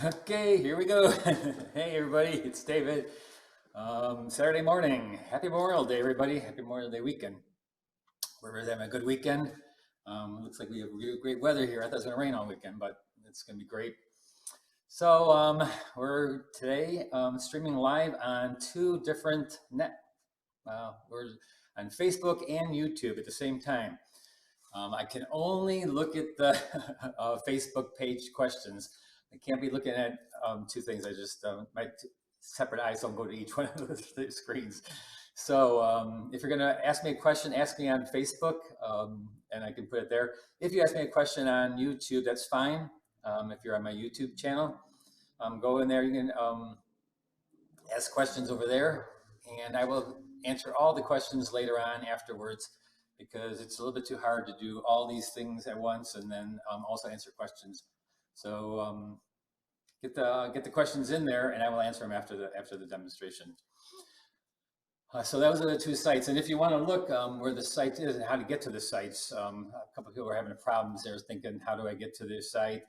Okay, here we go. Hey, everybody, it's David. Saturday morning. Happy Memorial Day, everybody. Happy Memorial Day weekend. We're having a good weekend. Looks like we have really great weather here. I thought it was going to rain all weekend, but it's going to be great. So we're today streaming live on two different we're on Facebook and YouTube at the same time. I can only look at the Facebook page questions. I can't be looking at two things. I just, my separate eyes don't go to each one of those screens. So if you're going to ask me a question, ask me on Facebook, and I can put it there. If you ask me a question on YouTube, that's fine. If you're on my YouTube channel, go in there. You can ask questions over there, and I will answer all the questions later on afterwards, because it's a little bit too hard to do all these things at once and then also answer questions. So get the questions in there, and I will answer them after the demonstration. So those are the two sites, and if you want to look where the site is and how to get to the sites, a couple of people are having problems there, thinking, how do I get to this site?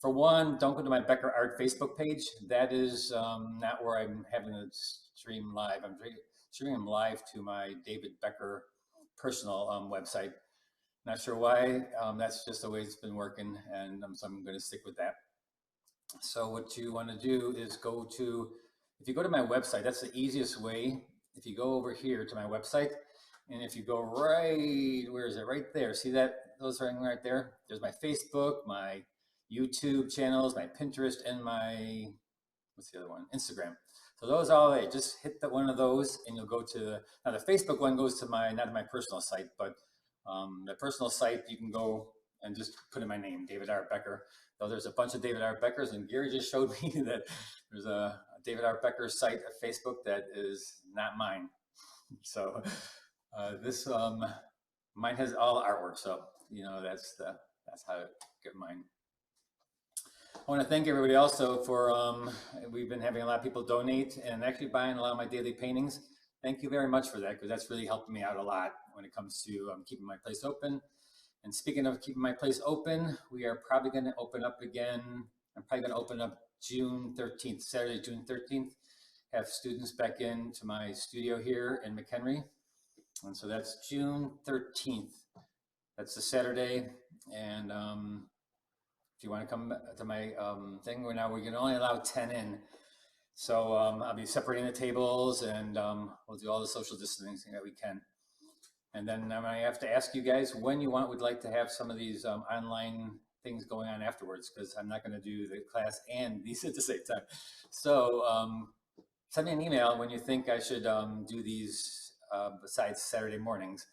For one, don't go to my BeckerArt Facebook page. That is not where I'm having a stream live. I'm streaming live to my David Becker personal website. Not sure why. That's just the way it's been working, and so I'm going to stick with that. So what you want to do is if you go to my website, that's the easiest way. If you go over here to my website, and if you go right, where is it? Right there. See that? Those are right there. There's my Facebook, my YouTube channels, my Pinterest, and my, what's the other one? Instagram. So those all there. Just hit one of those, and you'll go to now the Facebook one goes to not my personal site, but the personal site, you can go and just put in my name, David R. Becker. Though there's a bunch of David R. Beckers, and Gary just showed me that there's a David R. Becker site at Facebook that is not mine. So this mine has all artwork, so that's how to get mine. I want to thank everybody also for we've been having a lot of people donate and actually buying a lot of my daily paintings. Thank you very much for that, because that's really helped me out a lot when it comes to keeping my place open. And speaking of keeping my place open, we are probably going to open up again. I'm probably going to open up June 13th, Saturday, June 13th, have students back into my studio here in McHenry. And so that's June 13th. That's a Saturday. And if you want to come to my thing, now we can only allow 10 in. So I'll be separating the tables, and we'll do all the social distancing that we can. And then I have to ask you guys when you would like to have some of these online things going on afterwards, because I'm not going to do the class and these at the same time. So send me an email when you think I should do these besides Saturday mornings,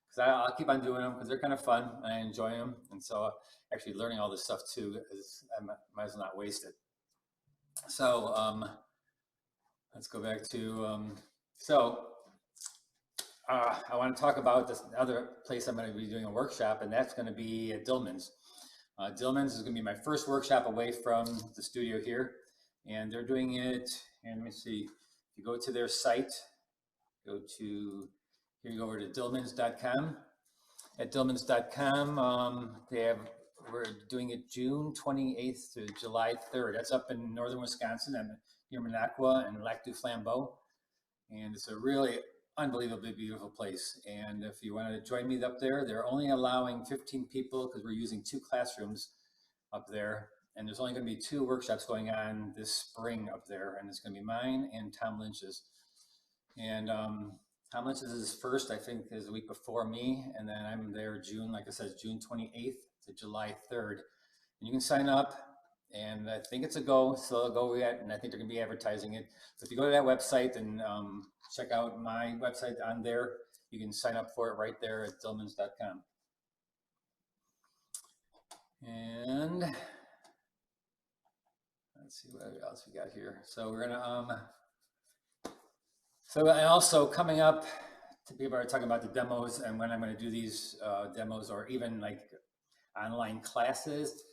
because I'll keep on doing them because they're kind of fun and I enjoy them. And so actually learning all this stuff too, is I might as well not waste it. So let's go back to, I want to talk about this other place I'm going to be doing a workshop, and that's going to be at Dillman's. Dillman's is going to be my first workshop away from the studio here, and they're doing it, and let me see, if you go to their site, here you go over to Dillmans.com. At Dillmans.com, we're doing it June 28th to July 3rd. That's up in northern Wisconsin, and near Minocqua and Lac du Flambeau, and it's a really unbelievably beautiful place. And if you want to join me up there, they're only allowing 15 people because we're using 2 classrooms up there, and there's only going to be 2 workshops going on this spring up there, and it's going to be mine and Tom Lynch's. And Tom Lynch's is first, I think, is the week before me, and then I'm there June, like I said, June 28th to July 3rd. And you can sign up, and I think it's a go, so I'll go yet, and I think they're going to be advertising it. So if you go to that website and check out my website on there, you can sign up for it right there at Dillmans.com. And let's see what else we got here. So we're gonna and also coming up, people are talking about the demos and when I'm going to do these demos, or even like online classes.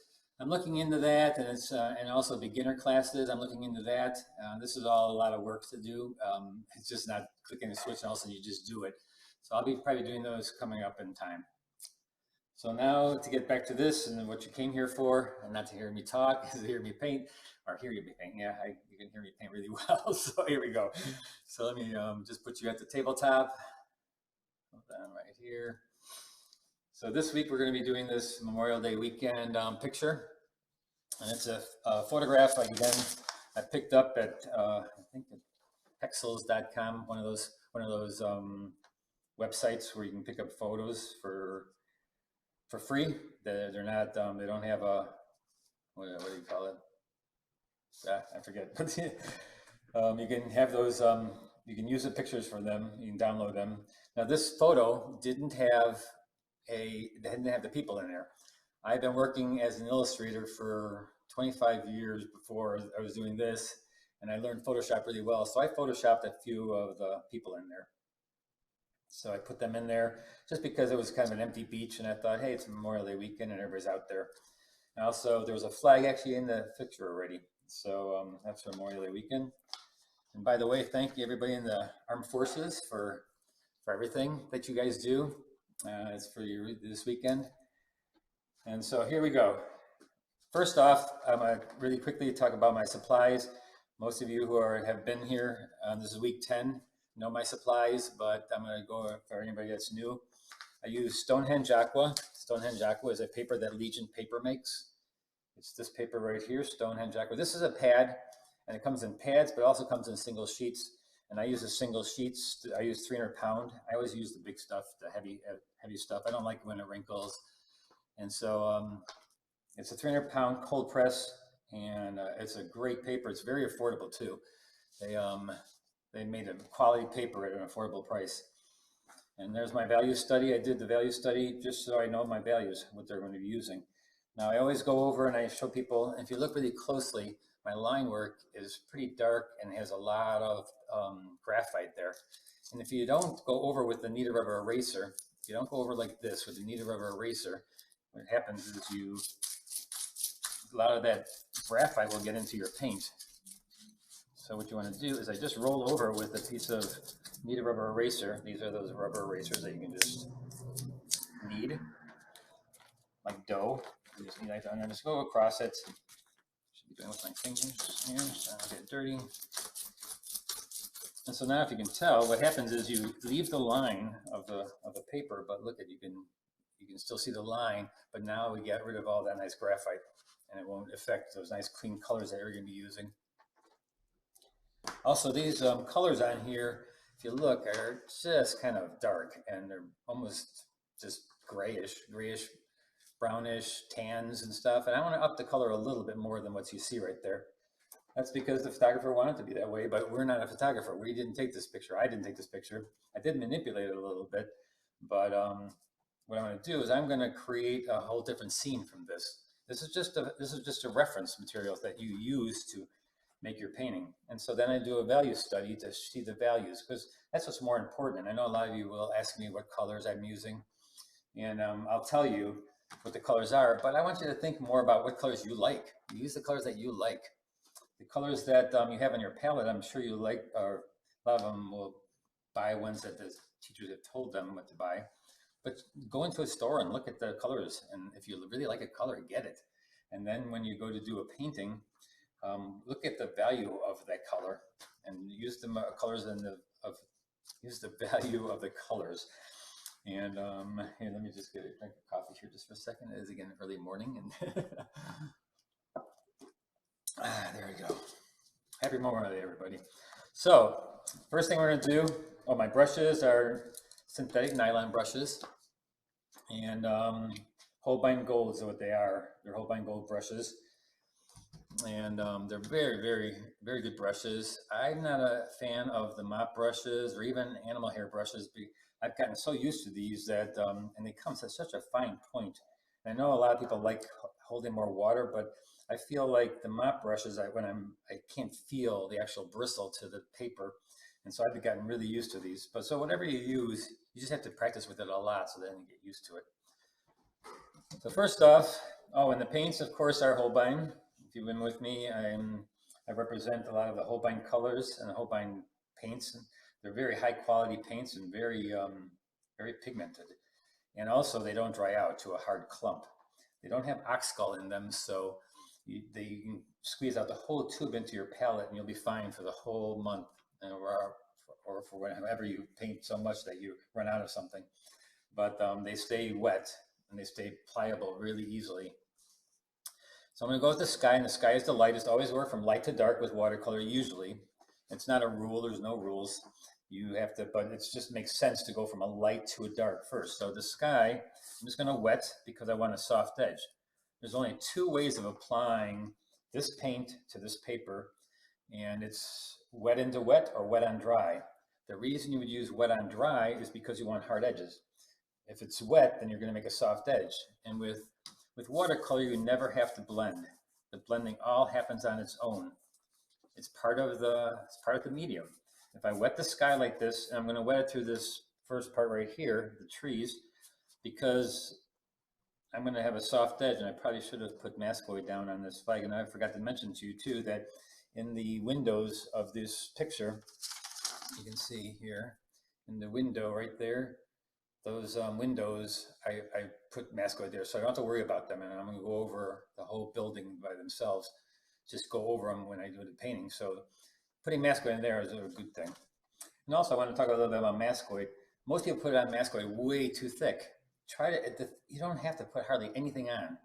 I'm looking into that, and it's and also beginner classes. I'm looking into that. This is all a lot of work to do. It's just not clicking a switch and all of a sudden you just do it. So I'll be probably doing those coming up in time. So now to get back to this and what you came here for, and not to hear me talk, is to hear me paint, or hear you paint. Yeah, you can hear me paint really well. So here we go. So let me just put you at the tabletop. Hold on right here. So this week we're going to be doing this Memorial Day weekend picture, and it's a photograph again I picked up at I think pexels.com, one of those websites where you can pick up photos for free. They're not they don't have a what do you call it? I forget. You can have those. You can use the pictures for them. You can download them. Now this photo didn't have the people in there. I've been working as an illustrator for 25 years before I was doing this, and I learned Photoshop really well. So I photoshopped a few of the people in there. So I put them in there just because it was kind of an empty beach, and I thought, hey, it's Memorial Day weekend and everybody's out there. And also, there was a flag actually in the picture already. So that's Memorial Day weekend. And by the way, thank you everybody in the armed forces for everything that you guys do. It's for you this weekend. And so here we go. First off, I'm going to really quickly talk about my supplies. Most of you who have been here, this is week 10, know my supplies, but I'm going to go for anybody that's new. I use Stonehenge Aqua. Stonehenge Aqua is a paper that Legion Paper makes. It's this paper right here, Stonehenge Aqua. This is a pad, and it comes in pads, but it also comes in single sheets. And I use the single sheets. I use 300 pound. I always use the big stuff, the heavy stuff. I don't like when it wrinkles. And so it's a 300 pound cold press, and it's a great paper. It's very affordable too. They made a quality paper at an affordable price. And there's my value study. I did the value study just so I know my values, what they're going to be using. Now I always go over and I show people, if you look really closely, my line work is pretty dark and has a lot of graphite there. And if you don't go over with the kneaded rubber eraser, if you don't go over like this with the kneaded rubber eraser, what happens is a lot of that graphite will get into your paint. So what you want to do is I just roll over with a piece of kneaded rubber eraser. These are those rubber erasers that you can just knead like dough. You just knead like that, and then just go across it. Should be doing with my fingers here, so I don't get dirty. And so now, if you can tell, what happens is you leave the line of the paper, but look at you can still see the line. But now we get rid of all that nice graphite, and it won't affect those nice clean colors that you're going to be using. Also, these colors on here, if you look, are just kind of dark, and they're almost just grayish, brownish, tans and stuff. And I want to up the color a little bit more than what you see right there. That's because the photographer wanted it to be that way, but we're not a photographer. We didn't take this picture. I didn't take this picture. I did manipulate it a little bit, but what I'm going to do is I'm going to create a whole different scene from this. This is just a reference material that you use to make your painting. And so then I do a value study to see the values, because that's what's more important. And I know a lot of you will ask me what colors I'm using, and I'll tell you what the colors are, but I want you to think more about what colors you like. Use the colors that you like. The colors that you have on your palette, I'm sure you like, or a lot of them will buy ones that the teachers have told them what to buy. But go into a store and look at the colors, and if you really like a color, get it. And then when you go to do a painting, look at the value of that color and use the colors use the value of the colors. And here, let me just get a drink of coffee here just for a second. It is again early morning, and there we go. Happy Memorial Day, everybody. So first thing we're going to do, my brushes are synthetic nylon brushes, and Holbein Gold is what they are. They're Holbein Gold brushes, and they're very, very, very good brushes. I'm not a fan of the mop brushes or even animal hair brushes. I've gotten so used to these that, and they come to such a fine point. And I know a lot of people like holding more water, but I feel like the mop brushes, I can't feel the actual bristle to the paper. And so I've gotten really used to these. But so whatever you use, you just have to practice with it a lot so then you get used to it. So first off, and the paints, of course, are Holbein. If you've been with me, I represent a lot of the Holbein colors and the Holbein paints. They're very high quality paints and very, very pigmented. And also they don't dry out to a hard clump. They don't have oxgall in them, so you can squeeze out the whole tube into your palette and you'll be fine for the whole month, or for whenever you paint so much that you run out of something. But they stay wet and they stay pliable really easily. So I'm going to go with the sky, and the sky is the lightest. Always work from light to dark with watercolor usually. It's not a rule, there's no rules. You have to, but it just makes sense to go from a light to a dark first. So the sky, I'm just going to wet because I want a soft edge. There's only two ways of applying this paint to this paper, and it's wet into wet or wet on dry. The reason you would use wet on dry is because you want hard edges. If it's wet, then you're going to make a soft edge. And with watercolor, you never have to blend. The blending all happens on its own. It's part of the medium. If I wet the sky like this, and I'm going to wet it through this first part right here, the trees, because I'm going to have a soft edge, and I probably should have put Mascoid down on this flag. And I forgot to mention to you too that in the windows of this picture, you can see here in the window right there, those windows, I put Mascoid there, so I don't have to worry about them. And I'm going to go over the whole building by themselves, just go over them when I do the painting. So putting Mascoid in there is a good thing. And also I want to talk a little bit about Mascoid. Most people put it on Mascoid way too thick. You don't have to put hardly anything on.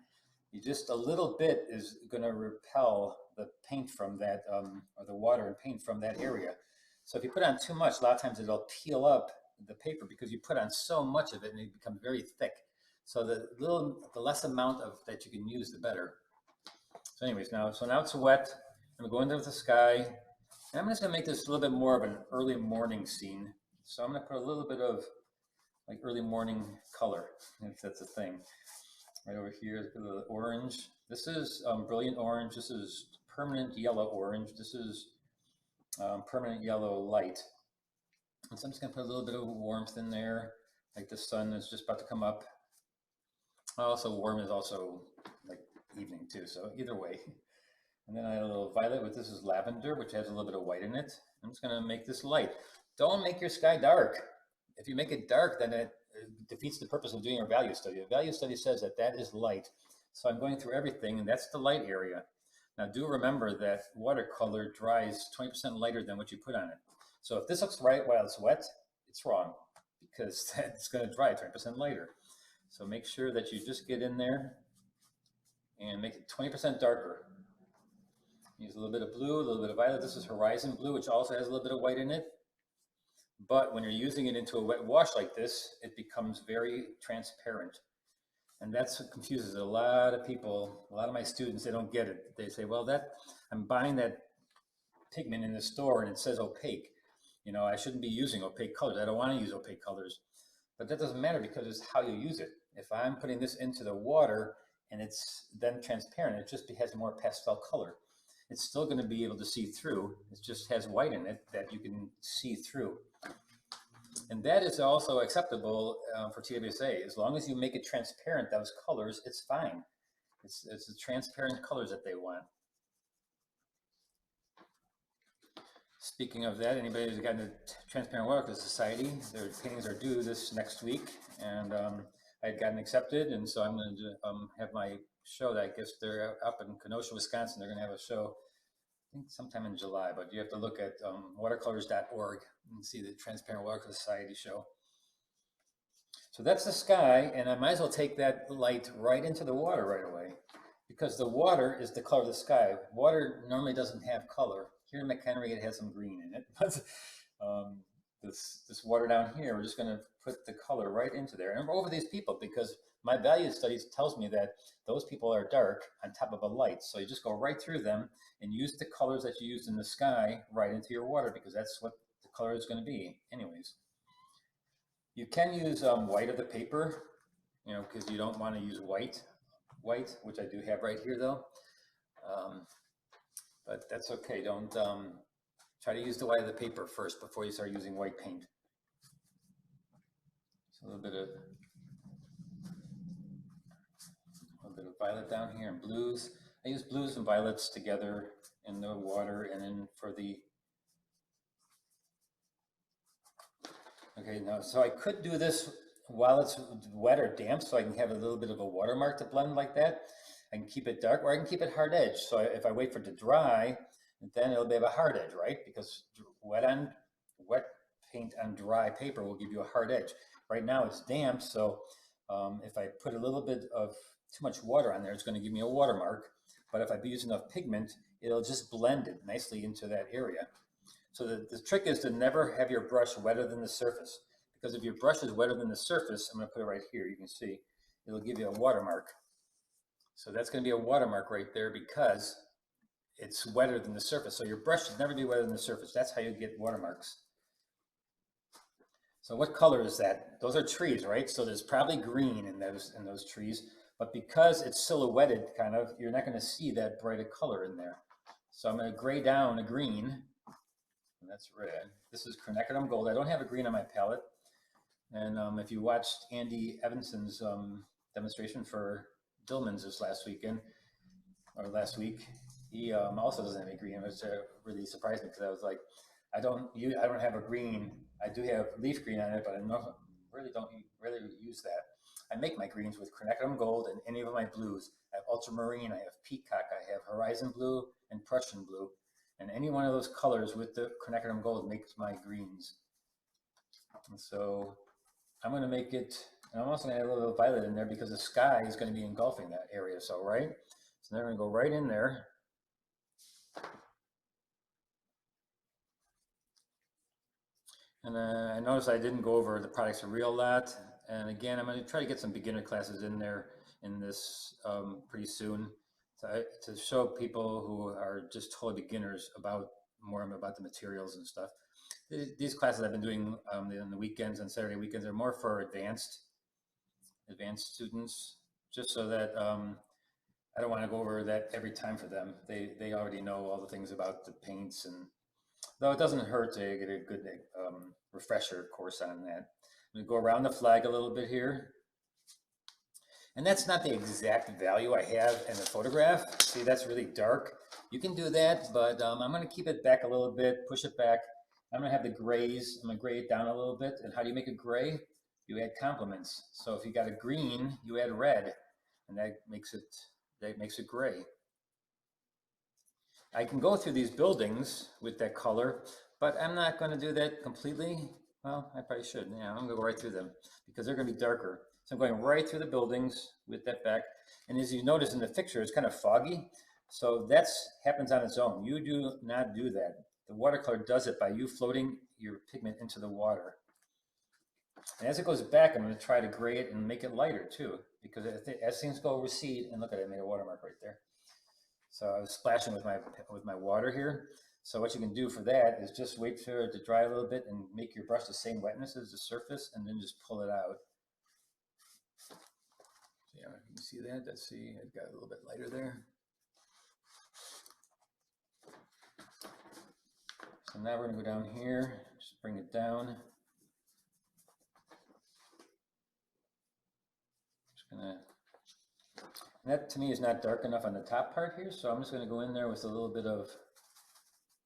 You just a little bit is going to repel the paint from that, or the water and paint from that area. So if you put on too much, a lot of times it'll peel up the paper because you put on so much of it and it becomes very thick. So the less amount of that you can use, the better. So anyways, now it's wet. I'm going into the sky, and I'm just going to make this a little bit more of an early morning scene. So I'm going to put a little bit of like early morning color, if that's a thing. Right over here, a little orange. This is brilliant orange. This is permanent yellow orange. This is permanent yellow light. And so I'm just going to put a little bit of warmth in there, like the sun is just about to come up. Also, warm is also like evening too, so either way. And then I have a little violet, but this is lavender, which has a little bit of white in it. I'm just going to make this light. Don't make your sky dark. If you make it dark, then it defeats the purpose of doing your value study. The value study says that that is light. So I'm going through everything, and that's the light area. Now do remember that watercolor dries 20% lighter than what you put on it. So if this looks right while it's wet, it's wrong, because it's going to dry 20% lighter. So make sure that you just get in there and make it 20% darker. Use a little bit of blue, a little bit of violet. This is horizon blue, which also has a little bit of white in it. But when you're using it into a wet wash like this, it becomes very transparent. And that's what confuses a lot of people. A lot of my students, they don't get it. They say, well, I'm buying that pigment in the store and it says opaque. You know, I shouldn't be using opaque colors. I don't want to use opaque colors. But that doesn't matter because it's how you use it. If I'm putting this into the water and it's then transparent, it just has more pastel color. It's still going to be able to see through. It just has white in it that you can see through. And that is also acceptable for TWSA. As long as you make it transparent, those colors, it's fine. It's the transparent colors that they want. Speaking of that, anybody who's gotten a Transparent Watercolor Society, their paintings are due this next week, and I had gotten accepted, and so I'm going to have my show. That I guess they're up in Kenosha, Wisconsin. They're going to have a show, I think sometime in July, but you have to look at watercolors.org and see the Transparent Watercolor Society show. So that's the sky, and I might as well take that light right into the water right away, because the water is the color of the sky. Water normally doesn't have color. Here in McHenry, it has some green in it, but this water down here, we're just going to put the color right into there. And over these people, because my value studies tells me that those people are dark on top of a light. So you just go right through them and use the colors that you used in the sky right into your water, because that's what the color is going to be anyways. You can use white of the paper, you know, because you don't want to use white, which I do have right here though. But that's okay. Don't try to use the white of the paper first before you start using white paint. So a little bit of violet down here and blues. I use blues and violets together in the water, and then for the okay, now so I could do this while it's wet or damp, so I can have a little bit of a watermark to blend like that. I can keep it dark, or I can keep it hard edge. So if I wait for it to dry, then it'll be a hard edge, right? Because wet paint on dry paper will give you a hard edge. Right now it's damp, so if I put a little bit of too much water on there, it's going to give me a watermark. But if I use enough pigment, it'll just blend it nicely into that area. So the trick is to never have your brush wetter than the surface. Because if your brush is wetter than the surface, I'm going to put it right here, you can see, it'll give you a watermark. So that's going to be a watermark right there because it's wetter than the surface. So your brush should never be wetter than the surface. That's how you get watermarks. So what color is that? Those are trees, right? So there's probably green in those trees, but because it's silhouetted kind of, you're not going to see that brighter color in there. So I'm going to gray down a green, and that's red. This is quinacridone gold. I don't have a green on my palette. And if you watched Andy Evanson's demonstration for Dillman's this last weekend, or last week, he also doesn't have any green, which really surprised me because I was like, I don't have a green. I do have leaf green on it, but I don't really use that. I make my greens with quinacridone gold and any of my blues. I have ultramarine, I have peacock, I have horizon blue and Prussian blue, and any one of those colors with the quinacridone gold makes my greens. And so I'm going to make it, and I'm also going to add a little violet in there because the sky is going to be engulfing that area. So right, so they're going to go right in there. And I noticed I didn't go over the products a real lot. And again, I'm going to try to get some beginner classes in there in this pretty soon to show people who are just totally beginners more about the materials and stuff. These classes I've been doing on the weekends and Saturday weekends are more for advanced students, just so that I don't want to go over that every time for them. They already know all the things about the paints, and though it doesn't hurt to get a good refresher course on that. I'm going to go around the flag a little bit here. And that's not the exact value I have in the photograph. See, that's really dark. You can do that, but I'm going to keep it back a little bit, push it back. I'm going to have the grays. I'm going to gray it down a little bit. And how do you make it gray? You add complements. So if you got a green, you add red, and that makes it gray. I can go through these buildings with that color, but I'm not going to do that completely. Well, I probably should. Yeah, I'm going to go right through them because they're going to be darker. So I'm going right through the buildings with that back. And as you notice in the picture, it's kind of foggy. So that happens on its own. You do not do that. The watercolor does it by you floating your pigment into the water. And as it goes back, I'm going to try to gray it and make it lighter too, because as things go recede, and look at it, I made a watermark right there. So I was splashing with my water here. So what you can do for that is just wait for it to dry a little bit and make your brush the same wetness as the surface, and then just pull it out. So yeah, you can see that. Let's see, it got a little bit lighter there. So now we're gonna go down here, just bring it down. Just gonna, and that to me is not dark enough on the top part here, so I'm just gonna go in there with a little bit of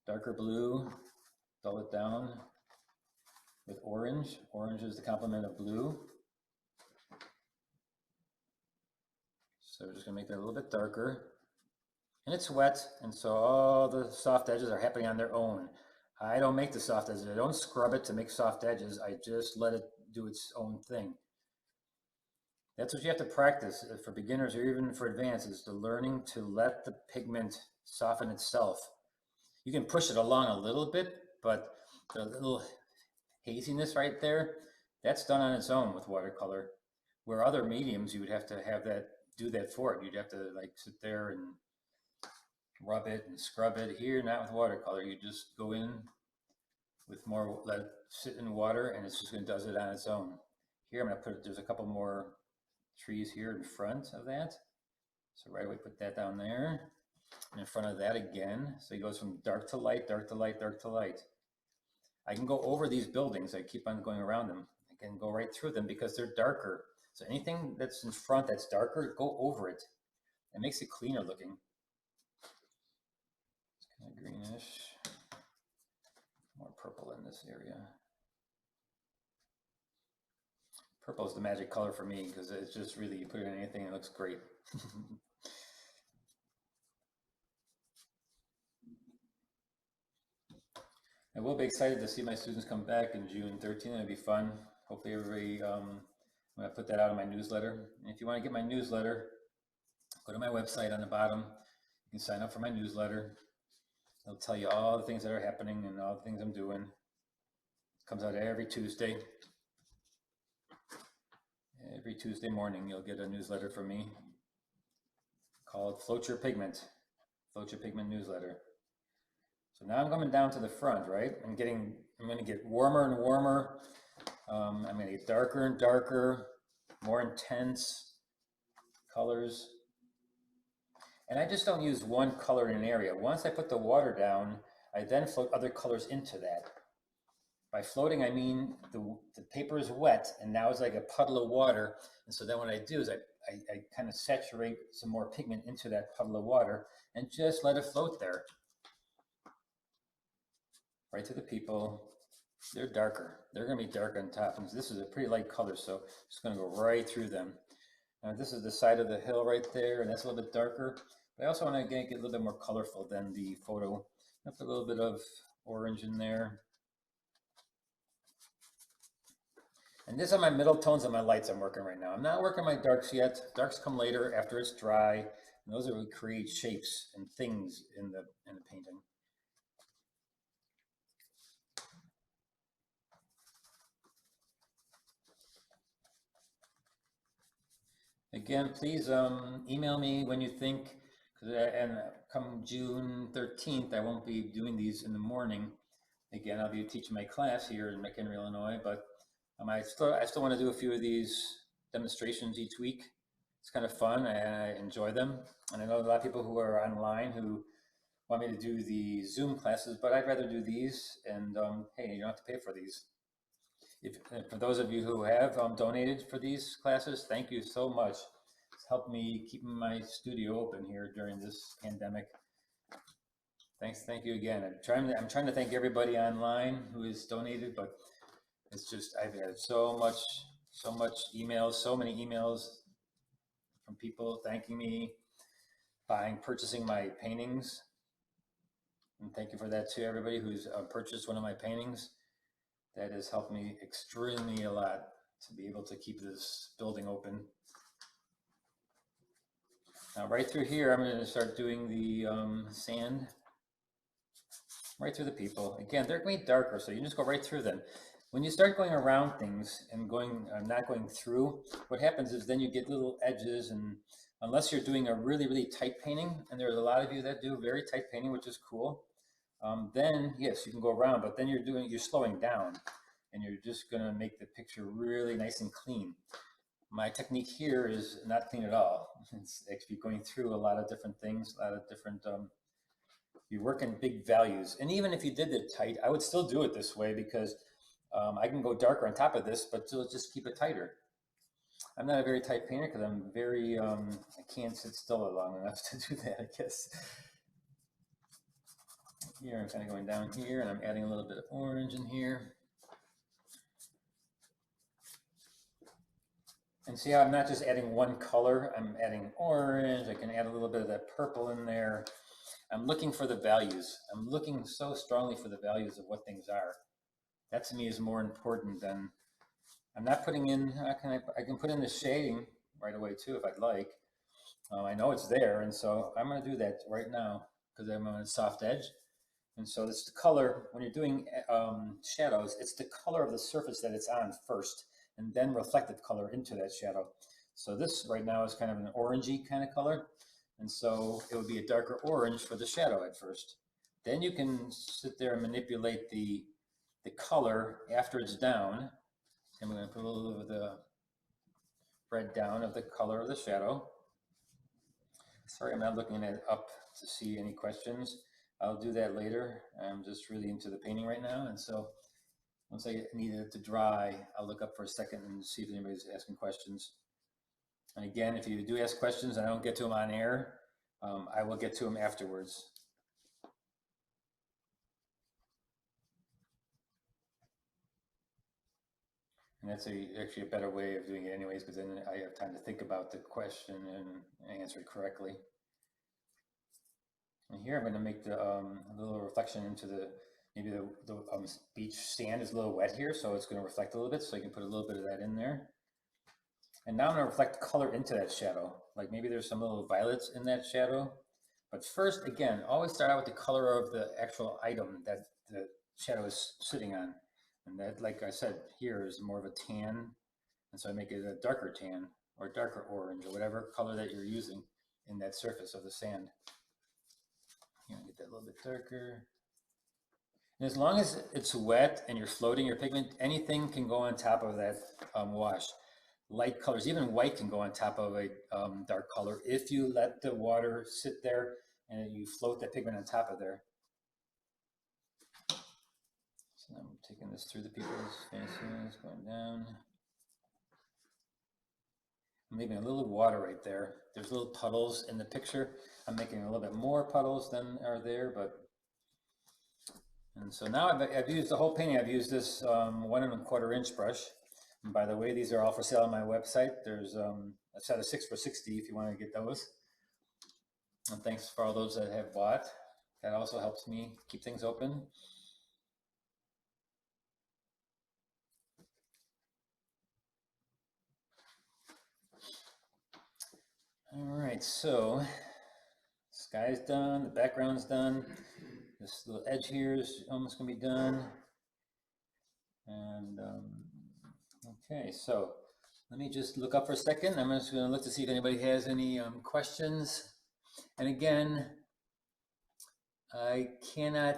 darker blue, dull it down with orange. Orange is the complement of blue. So we're just gonna make that a little bit darker. And it's wet, and so all the soft edges are happening on their own. I don't make the soft edges. I don't scrub it to make soft edges. I just let it do its own thing. That's what you have to practice for beginners or even for advanced, is the learning to let the pigment soften itself. You can push it along a little bit, but the little haziness right there, that's done on its own with watercolor. Where other mediums, you would have to have that, do that for it. You'd have to like sit there and rub it and scrub it. Here, not with watercolor. You just go in with more, let it sit in water, and it's just going to does it on its own. Here, I'm going to put, there's a couple more trees here in front of that. So right away, put that down there. And in front of that again. So it goes from dark to light, dark to light, dark to light. I can go over these buildings. I keep on going around them. I can go right through them because they're darker. So anything that's in front that's darker, go over it. It makes it cleaner looking. It's kind of greenish. More purple in this area. Purple is the magic color for me because it's just really, you put it in anything, it looks great. I will be excited to see my students come back in June 13th. It'll be fun. Hopefully everybody, I'm going to put that out in my newsletter. And if you want to get my newsletter, go to my website on the bottom. You can sign up for my newsletter. It'll tell you all the things that are happening and all the things I'm doing. It comes out every Tuesday. Every Tuesday morning, you'll get a newsletter from me called Float Your Pigment. Float Your Pigment newsletter. So now I'm coming down to the front, right? I'm going to get warmer and warmer. I'm going to get darker and darker, more intense colors. And I just don't use one color in an area. Once I put the water down, I then float other colors into that. By floating, I mean the paper is wet and now it's like a puddle of water. And so then what I do is I kind of saturate some more pigment into that puddle of water and just let it float there. Right to the people. They're darker. They're going to be dark on top. And this is a pretty light color, so it's going to go right through them. Now this is the side of the hill right there, and that's a little bit darker. But I also want to get a little bit more colorful than the photo. I put a little bit of orange in there. And these are my middle tones and my lights I'm working right now. I'm not working my darks yet. Darks come later after it's dry. And those are what create shapes and things in the painting. Again, please email me when you think, and come June 13th, I won't be doing these in the morning. Again, I'll be teaching my class here in McHenry, Illinois, but I still want to do a few of these demonstrations each week. It's kind of fun and I enjoy them. And I know a lot of people who are online who want me to do the Zoom classes, but I'd rather do these, and hey, you don't have to pay for these. For those of you who have donated for these classes, thank you so much. It's helped me keep my studio open here during this pandemic. Thank you again. I'm trying to thank everybody online who has donated, but it's just, I've had so many emails from people thanking me, purchasing my paintings. And thank you for that too, everybody who's purchased one of my paintings. That has helped me extremely a lot to be able to keep this building open. Now right through here, I'm going to start doing the sand right through the people. Again, they're going to be darker, so you just go right through them. When you start going around things and not going through, what happens is then you get little edges, and unless you're doing a really, really tight painting, and there's a lot of you that do very tight painting, which is cool, then yes, you can go around, but then you're slowing down and you're just going to make the picture really nice and clean. My technique here is not clean at all. It's actually going through a lot of different things, a lot of different, you work in big values. And even if you did it tight, I would still do it this way because I can go darker on top of this, but still just keep it tighter. I'm not a very tight painter because I'm very, I can't sit still long enough to do that, I guess. Here I'm kind of going down here and I'm adding a little bit of orange in here. And see how I'm not just adding one color, I'm adding orange, I can add a little bit of that purple in there. I'm looking for the values. I'm looking so strongly for the values of what things are. That to me is more important than, I'm not putting in, I can put in the shading right away too if I'd like. I know it's there, and so I'm going to do that right now because I'm on a soft edge. And so it's the color, when you're doing shadows, it's the color of the surface that it's on first, and then reflective color into that shadow. So this right now is kind of an orangey kind of color, and so it would be a darker orange for the shadow at first. Then you can sit there and manipulate the color after it's down. And we're going to put a little of the red down of the color of the shadow. Sorry, I'm not looking at it up to see any questions. I'll do that later. I'm just really into the painting right now. And so once I need it to dry, I'll look up for a second and see if anybody's asking questions. And again, if you do ask questions and I don't get to them on air, I will get to them afterwards. And that's actually a better way of doing it anyways, because then I have time to think about the question and answer it correctly. And here I'm going to make the little reflection into the, maybe the beach sand is a little wet here, so it's going to reflect a little bit, so I can put a little bit of that in there. And now I'm going to reflect color into that shadow. Like maybe there's some little violets in that shadow. But first, again, always start out with the color of the actual item that the shadow is sitting on. And that, like I said, here is more of a tan. And so I make it a darker tan or darker orange or whatever color that you're using in that surface of the sand. Here, get that a little bit darker. And as long as it's wet and you're floating your pigment, anything can go on top of that wash. Light colors, even white can go on top of a dark color if you let the water sit there and you float that pigment on top of there. So I'm taking this through the people's faces, going down. I'm leaving a little water right there. There's little puddles in the picture. I'm making a little bit more puddles than are there, but. And so now I've used the whole painting. I've used this 1¼ inch brush. And by the way, these are all for sale on my website. There's a set of 6 for $60 if you want to get those. And thanks for all those that have bought. That also helps me keep things open. All right, so sky's done, the background's done. This little edge here is almost gonna be done. And okay, so let me just look up for a second. I'm just gonna look to see if anybody has any questions. And again, I cannot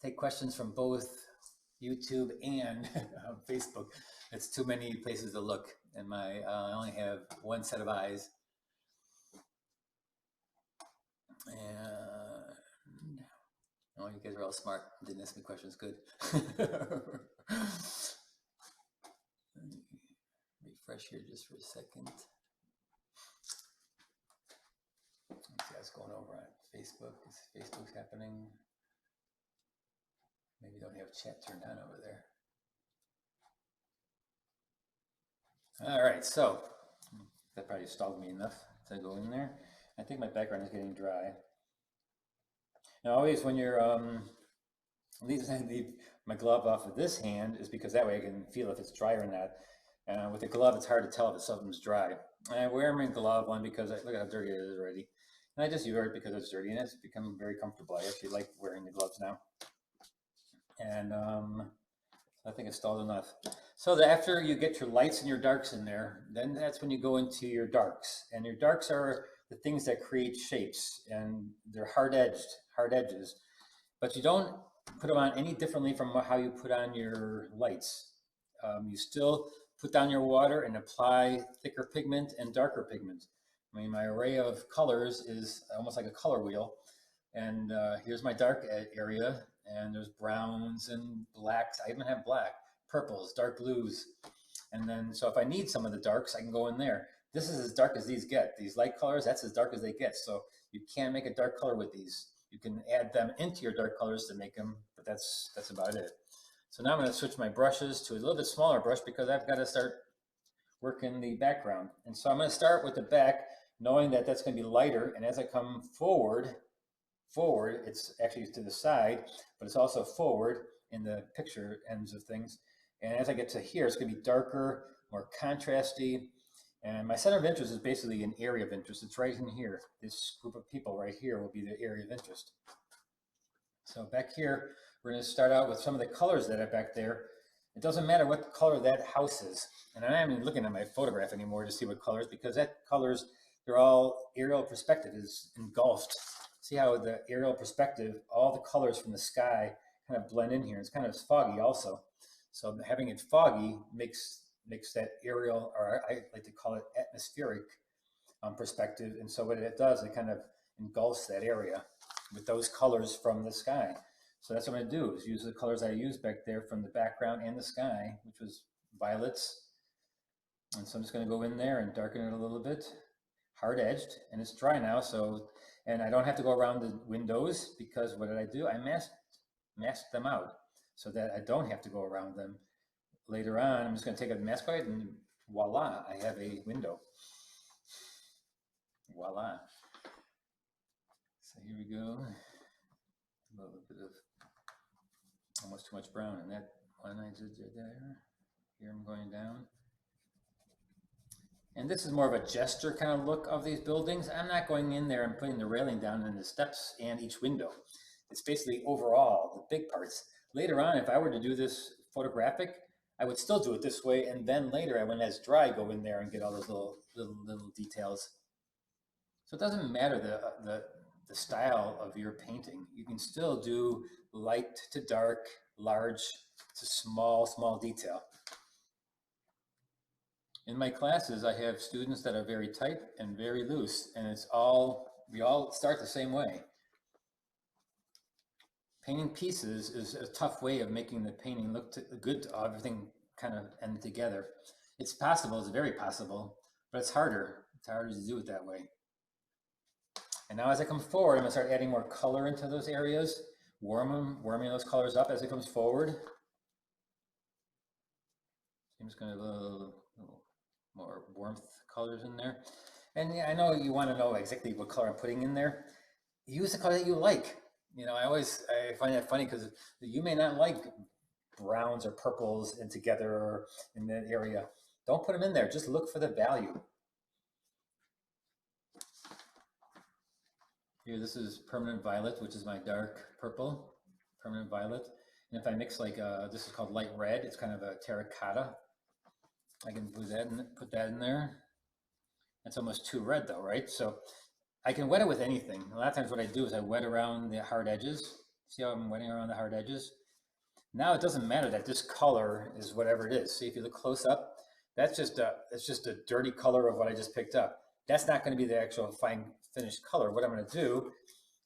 take questions from both YouTube and Facebook. It's too many places to look, and I only have one set of eyes. And oh, you guys are all smart. Didn't ask me questions. Good. Refresh here just for a second. Let's see what's going over on Facebook. Is Facebook's happening? Maybe don't have chat turned on over there. All right, so that probably stalled me enough to go in there. I think my background is getting dry. Now, always when you're leave my glove off of this hand is because that way I can feel if it's dry or not. With a glove, it's hard to tell if something's dry. And I wear my glove one because look how dirty it is already. And I just wear it because it's dirty and it's become very comfortable. I actually like wearing the gloves now. And I think it's stalled enough. So after you get your lights and your darks in there, then that's when you go into your darks. And your darks are the things that create shapes, and they're hard edges. But you don't put them on any differently from how you put on your lights. You still put down your water and apply thicker pigment and darker pigment. I mean, my array of colors is almost like a color wheel. And here's my dark area, and there's browns and blacks. I even have black, purples, dark blues. And then, so if I need some of the darks, I can go in there. This is as dark as these get. These light colors, that's as dark as they get. So you can't make a dark color with these. You can add them into your dark colors to make them, but that's about it. So now I'm going to switch my brushes to a little bit smaller brush because I've got to start working the background. And so I'm going to start with the back, knowing that that's going to be lighter. And as I come forward, it's actually to the side, but it's also forward in the picture ends of things. And as I get to here, it's going to be darker, more contrasty. And my center of interest is basically an area of interest. It's right in here. This group of people right here will be the area of interest. So back here, we're going to start out with some of the colors that are back there. It doesn't matter what color that house is. And I'm not even looking at my photograph anymore to see what colors, because that colors, they're all aerial perspective is engulfed. See how the aerial perspective, all the colors from the sky kind of blend in here. It's kind of foggy also. So having it foggy makes that aerial, or I like to call it atmospheric perspective. And so what it does, it kind of engulfs that area with those colors from the sky. So that's what I'm going to do, is use the colors I used back there from the background and the sky, which was violets. And so I'm just going to go in there and darken it a little bit. Hard edged, and it's dry now, so, and I don't have to go around the windows, because what did I do? I masked them out so that I don't have to go around them. later on, I'm just going to take a mask white and voila, I have a window. Voila. So here we go. A little bit of almost too much brown in that one I did there. Here I'm going down. And this is more of a gesture kind of look of these buildings. I'm not going in there and putting the railing down in the steps and each window. It's basically overall, the big parts. Later on, if I were to do this photographic, I would still do it this way. And then later, when it's dry, go in there and get all those little details. So it doesn't matter the style of your painting. You can still do light to dark, large to small detail. In my classes, I have students that are very tight and very loose, and we all start the same way. Painting pieces is a tough way of making the painting look good to everything kind of end together. It's possible, it's very possible, but it's harder. It's harder to do it that way. And now as I come forward, I'm gonna start adding more color into those areas, warming those colors up as it comes forward. I'm just gonna have a little more warmth colors in there. And yeah, I know you want to know exactly what color I'm putting in there. Use the color that you like. You know, I find that funny because you may not like browns or purples and together or in that area. Don't put them in there. Just look for the value. Here, this is permanent violet, which is my dark purple, permanent violet. And if I mix like, this is called light red, it's kind of a terracotta. I can put that in there. It's almost too red though, right? So I can wet it with anything. A lot of times what I do is I wet around the hard edges. See how I'm wetting around the hard edges? Now it doesn't matter that this color is whatever it is. See, if you look close up, it's just a dirty color of what I just picked up. That's not going to be the actual fine finished color. What I'm going to do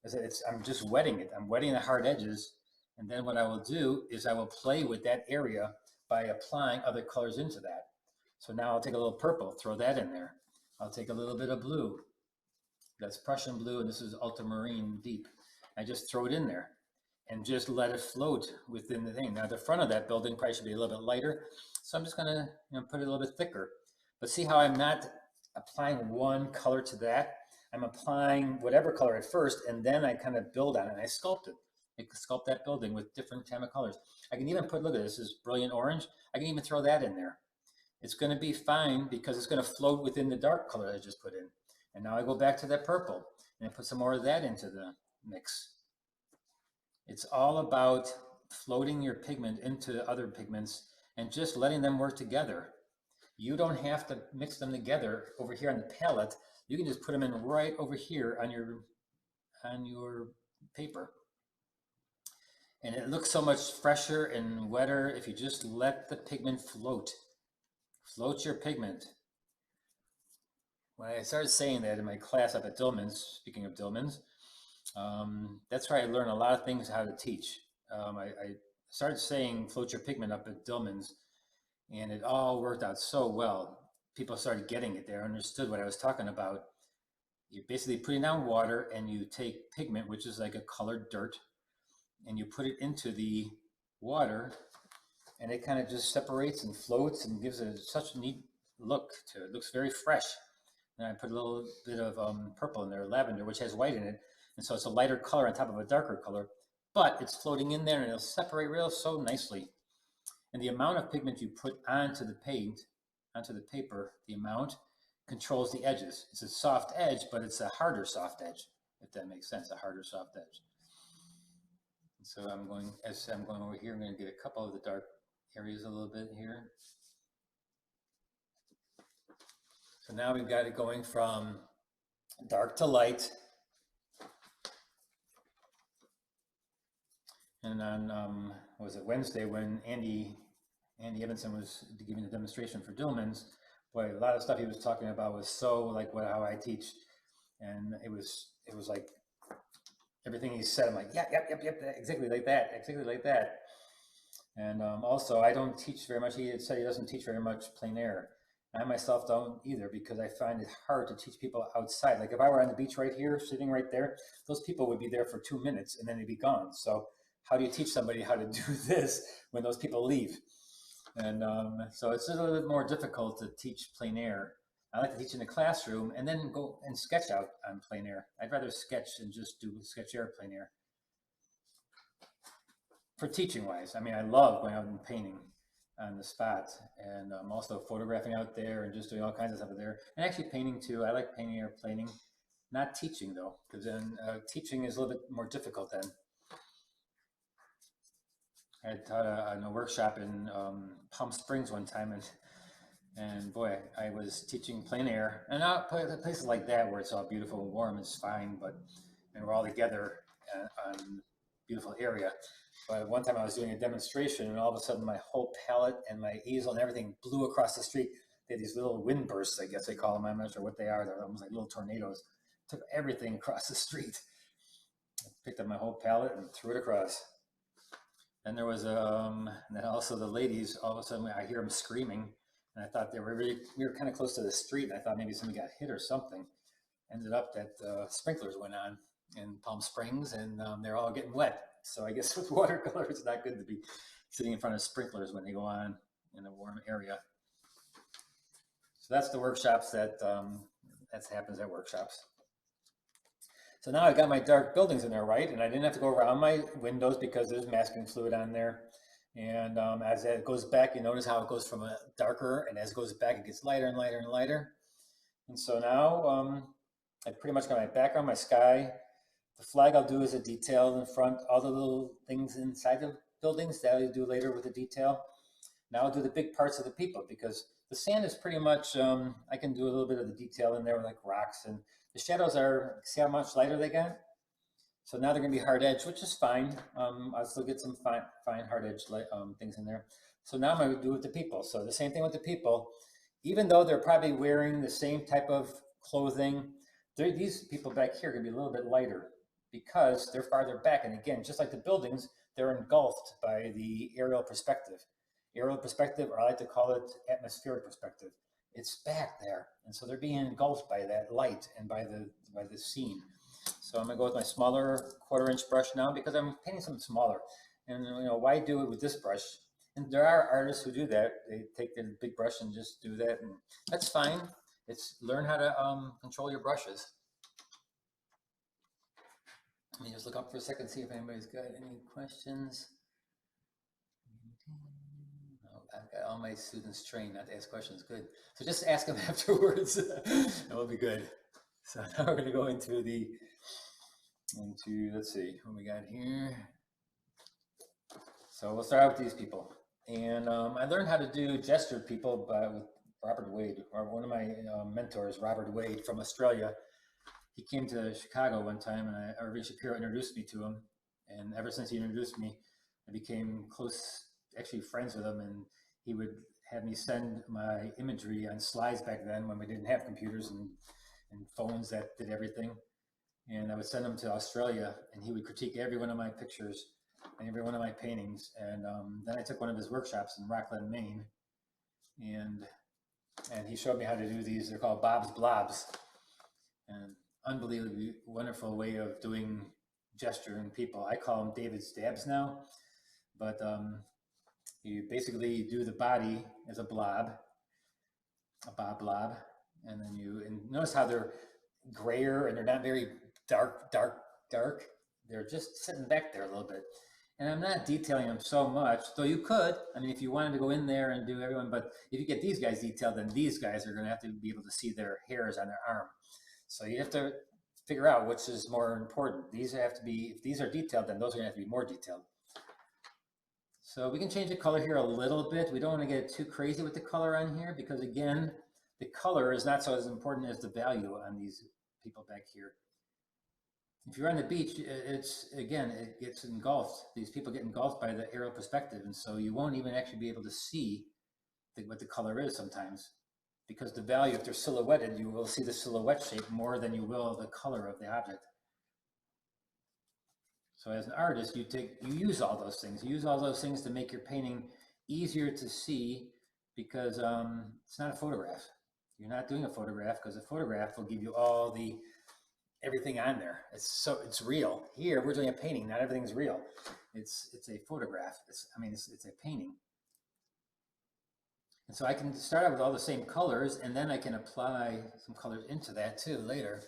is I'm just wetting it. I'm wetting the hard edges. And then what I will do is I will play with that area by applying other colors into that. So now I'll take a little purple, throw that in there. I'll take a little bit of blue. That's Prussian blue, and this is ultramarine deep. I just throw it in there and just let it float within the thing. Now the front of that building probably should be a little bit lighter. So I'm just gonna put it a little bit thicker. But see how I'm not applying one color to that? I'm applying whatever color at first, and then I kind of build on it and I sculpt it. I sculpt that building with different kind of colors. I can even put, look at this, this is brilliant orange. I can even throw that in there. It's going to be fine because it's going to float within the dark color I just put in. And now I go back to that purple and I put some more of that into the mix. It's all about floating your pigment into other pigments and just letting them work together. You don't have to mix them together over here on the palette. You can just put them in right over here on your paper. And it looks so much fresher and wetter if you just let the pigment float. Float your pigment. When I started saying that in my class up at Dillman's, speaking of Dillman's, that's where I learned a lot of things how to teach. I started saying float your pigment up at Dillman's, and it all worked out so well. People started getting it. They understood what I was talking about. You're basically putting down water, and you take pigment, which is like a colored dirt, and you put it into the water, and it kind of just separates and floats and gives it such a neat look to it. It looks very fresh. And I put a little bit of purple in there, lavender, which has white in it. And so it's a lighter color on top of a darker color, but it's floating in there and it'll separate real so nicely. And the amount of pigment you put onto the paint, onto the paper, the amount controls the edges. It's a soft edge, but it's a harder soft edge, if that makes sense, a harder soft edge. And so as I'm going over here, I'm going to get a couple of the dark areas a little bit here. So now we've got it going from dark to light. And on, was it Wednesday when Andy Evanson was giving a demonstration for Dillman's, boy, a lot of stuff he was talking about was so like how I teach. And it was like everything he said, I'm like, yep, exactly like that, exactly like that. And also, I don't teach very much. He had said he doesn't teach very much plein air. I myself don't either because I find it hard to teach people outside. Like if I were on the beach right here, sitting right there, those people would be there for 2 minutes and then they'd be gone. So how do you teach somebody how to do this when those people leave? And so it's a little bit more difficult to teach plein air. I like to teach in the classroom and then go and sketch out on plein air. I'd rather sketch and just do sketch air plein air. For teaching wise, I mean, I love going out and painting on the spot, and also photographing out there and just doing all kinds of stuff there. And actually painting too. I like painting or planing. Not teaching though, because then teaching is a little bit more difficult then. I had taught in a workshop in Palm Springs one time, and boy, I was teaching plein air, and places like that where it's all beautiful and warm is fine, but and we're all together on a beautiful area. But one time I was doing a demonstration, and all of a sudden my whole palette and my easel and everything blew across the street. They had these little wind bursts, I guess they call them. I'm not sure what they are. They're almost like little tornadoes. Took everything across the street. I picked up my whole palette and threw it across. Then there was and then also the ladies. All of a sudden, I hear them screaming, and I thought we were kind of close to the street, and I thought maybe somebody got hit or something. Ended up that sprinklers went on in Palm Springs, and they're all getting wet. So I guess with watercolor, it's not good to be sitting in front of sprinklers when they go on in a warm area. So that's the workshops that happens at workshops. So now I got my dark buildings in there, right? And I didn't have to go around my windows because there's masking fluid on there. And as it goes back, you notice how it goes from a darker, and as it goes back, it gets lighter and lighter and lighter. And so now I pretty much got my background, my sky. The flag I'll do is a detail in front, all the little things inside the buildings that I'll do later with the detail. Now I'll do the big parts of the people, because the sand is pretty much, I can do a little bit of the detail in there, like rocks, and the shadows are, see how much lighter they got? So now they're gonna be hard edge, which is fine. I'll still get some fine hard edge things in there. So now I'm gonna do with the people. So the same thing with the people, even though they're probably wearing the same type of clothing, these people back here are gonna be a little bit lighter because they're farther back. And again, just like the buildings, they're engulfed by the aerial perspective. Aerial perspective, or I like to call it atmospheric perspective. It's back there, and so they're being engulfed by that light and by the scene. So I'm gonna go with my smaller 1/4" brush now, because I'm painting something smaller. And why do it with this brush? And there are artists who do that. They take the big brush and just do that, and that's fine. It's learn how to control your brushes. Let me just look up for a second, see if anybody's got any questions. I've got all my students trained not to ask questions. Good. So just ask them afterwards. That will be good. So now we're going to go into let's see what we got here. So we'll start out with these people. And I learned how to do gestured people with Robert Wade, or one of my mentors, Robert Wade from Australia. He came to Chicago one time, and Irving Shapiro introduced me to him. And ever since he introduced me, I became close, actually friends with him. And he would have me send my imagery on slides back then, when we didn't have computers and phones that did everything. And I would send them to Australia, and he would critique every one of my pictures and every one of my paintings. And then I took one of his workshops in Rockland, Maine, and he showed me how to do these. They're called Bob's Blobs, and unbelievably wonderful way of doing gesturing people. I call them David's Dabs now, but you basically do the body as a blob, blob, and then and notice how they're grayer and they're not very dark. They're just sitting back there a little bit. And I'm not detailing them so much, though you could. I mean, if you wanted to go in there and do everyone, but if you get these guys detailed, then these guys are going to have to be able to see their hairs on their arm. So you have to figure out which is more important. These have to be, if these are detailed, then those are going to have to be more detailed. So we can change the color here a little bit. We don't want to get too crazy with the color on here, because again, the color is not so as important as the value on these people back here. If you're on the beach, it gets engulfed. These people get engulfed by the aerial perspective, and so you won't even actually be able to see what the color is sometimes, because the value, if they're silhouetted, you will see the silhouette shape more than you will the color of the object. So as an artist, you use all those things. You use all those things to make your painting easier to see, because it's not a photograph. You're not doing a photograph, because a photograph will give you all everything on there. It's real. Here we're doing a painting. Not everything's real. It's a photograph. It's a painting. And so I can start out with all the same colors, and then I can apply some colors into that too later.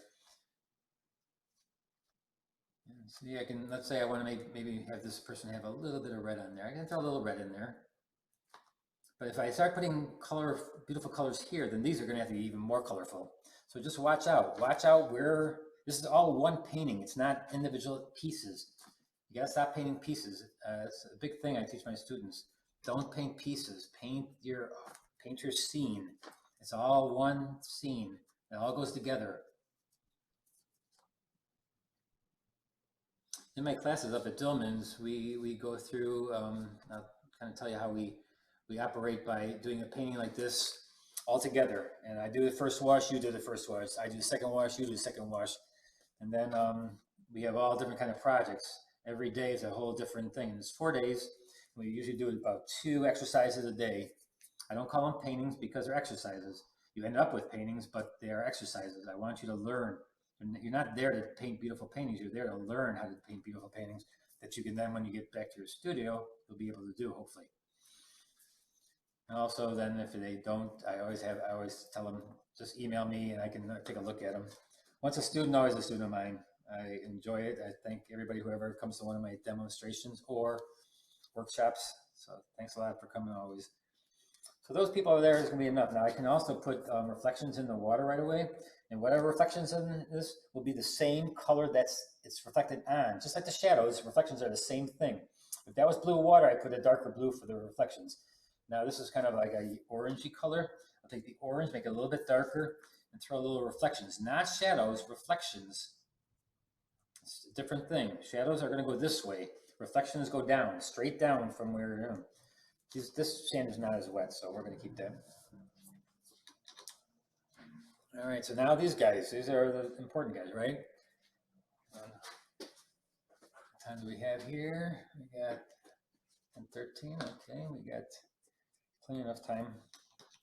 See, I can, let's say I want to maybe have this person have a little bit of red on there. I can throw a little red in there. But if I start putting beautiful colors here, then these are going to have to be even more colorful. So just watch out. Watch out where, this is all one painting. It's not individual pieces. You got to stop painting pieces. It's a big thing I teach my students. Don't paint pieces. Paint your scene. It's all one scene. It all goes together. In my classes up at Dillman's, we go through, I'll kind of tell you how we operate by doing a painting like this all together. And I do the first wash, you do the first wash. I do the second wash, you do the second wash. And then we have all different kind of projects. Every day is a whole different thing. And it's 4 days. We usually do about 2 exercises a day. I don't call them paintings because they're exercises. You end up with paintings, but they are exercises. I want you to learn. You're not there to paint beautiful paintings. You're there to learn how to paint beautiful paintings that you can then, when you get back to your studio, you'll be able to do, hopefully. And also then if they don't, I always tell them, just email me and I can take a look at them. Once a student, always a student of mine. I enjoy it. I thank everybody, whoever comes to one of my demonstrations or workshops. So thanks a lot for coming always. So those people over there is going to be enough. Now I can also put reflections in the water right away. And whatever reflections in this will be the same color it's reflected on. Just like the shadows, reflections are the same thing. If that was blue water, I put a darker blue for the reflections. Now this is kind of like a orangey color. I'll take the orange, make it a little bit darker, and throw a little reflections. Not shadows, reflections. It's a different thing. Shadows are going to go this way. Reflections go down, straight down from where you're in. This sand is not as wet, so we're going to keep that. All right, so now these guys, these are the important guys, right? What time do we have here? We got 10:13, okay, we got plenty enough time.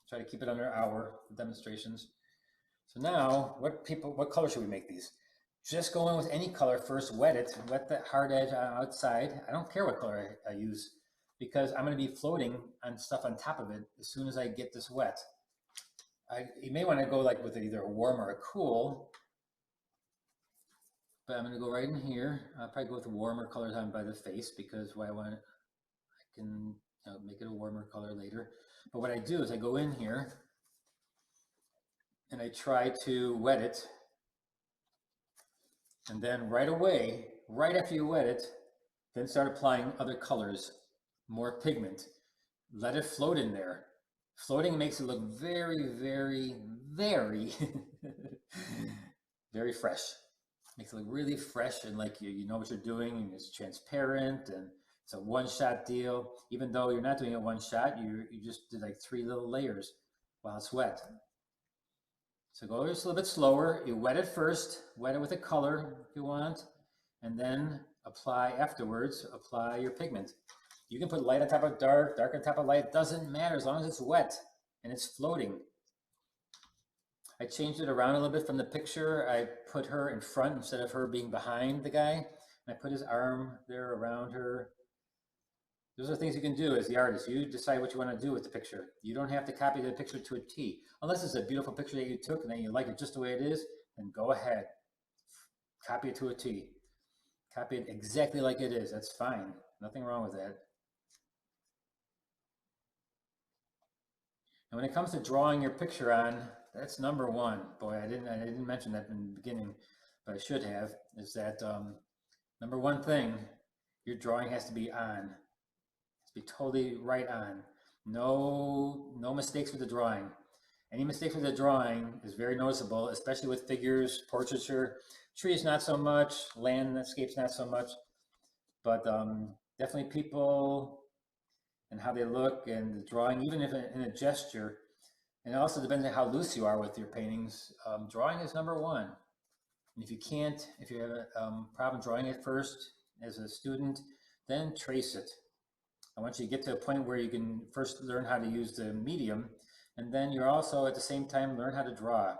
Try to keep it under an hour for demonstrations. So now, what color should we make these? Just go in with any color first, wet the hard edge outside. I don't care what color I use because I'm going to be floating on stuff on top of it as soon as I get this wet. You may want to go like with either a warm or a cool, but I'm going to go right in here. I'll probably go with the warmer colors on by the face because I can make it a warmer color later. But what I do is I go in here and I try to wet it. And then right away, right after you wet it, then start applying other colors, more pigment. Let it float in there. Floating makes it look very, very, very, very fresh. Makes it look really fresh and like you know what you're doing, and it's transparent and it's a one-shot deal. Even though you're not doing it one shot, you just did like 3 little layers while it's wet. So go just a little bit slower. You wet it first, wet it with a color if you want, and then apply your pigment. You can put light on top of dark, dark on top of light. It doesn't matter as long as it's wet and it's floating. I changed it around a little bit from the picture. I put her in front instead of her being behind the guy. And I put his arm there around her. Those are things you can do as the artist. You decide what you want to do with the picture. You don't have to copy the picture to a T. Unless it's a beautiful picture that you took and then you like it just the way it is, then go ahead. Copy it to a T. Copy it exactly like it is. That's fine. Nothing wrong with that. And when it comes to drawing your picture on, that's number one. Boy, I didn't mention that in the beginning, but I should have, is that number one thing, your drawing has to be on. It has to be totally right on. No mistakes with the drawing. Any mistakes with the drawing is very noticeable, especially with figures, portraiture, trees not so much, landscapes not so much, but definitely people and how they look and the drawing, even if in a gesture. And it also depends on how loose you are with your paintings. Drawing is number one. And if you have a problem drawing it first as a student, then trace it. I want you to get to a point where you can first learn how to use the medium, and then you're also at the same time learn how to draw.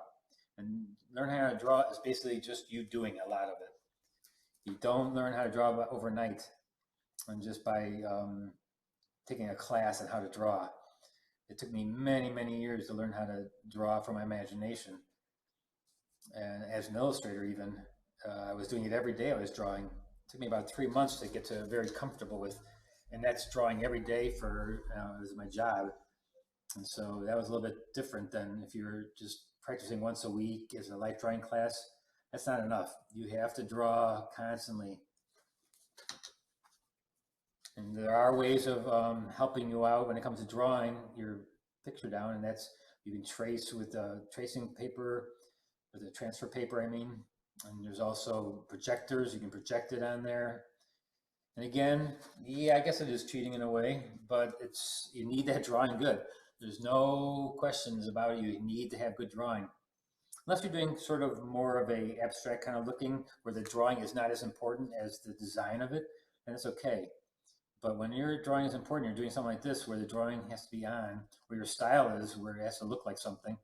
And learn how to draw is basically just you doing a lot of it. You don't learn how to draw overnight and just by taking a class on how to draw. It took me many, many years to learn how to draw from my imagination. And as an illustrator, even, I was doing it every day. I was drawing. It took me about 3 months to get to very comfortable with, and that's drawing every day for as my job. And so that was a little bit different than if you're just practicing once a week as a light drawing class. That's not enough. You have to draw constantly. And there are ways of helping you out when it comes to drawing your picture down, and that's you can trace with tracing paper, with a transfer paper, I mean. And there's also projectors. You can project it on there. And again, yeah, I guess it is cheating in a way, but you need that drawing good. There's no questions about it. You need to have good drawing. Unless you're doing sort of more of a abstract kind of looking where the drawing is not as important as the design of it, then it's okay. But when your drawing is important, you're doing something like this where the drawing has to be on, where your style is, where it has to look like something,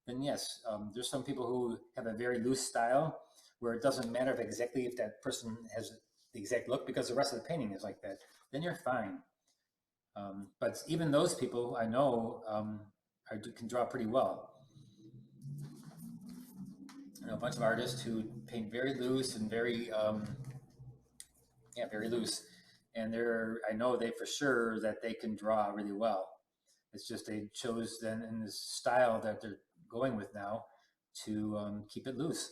then yes, there's some people who have a very loose style where it doesn't matter if that person has the exact look because the rest of the painting is like that, then you're fine. But even those people I know can draw pretty well. I know a bunch of artists who paint very loose and very loose, and I know they for sure that they can draw really well. It's just they chose then in this style that they're going with now to keep it loose.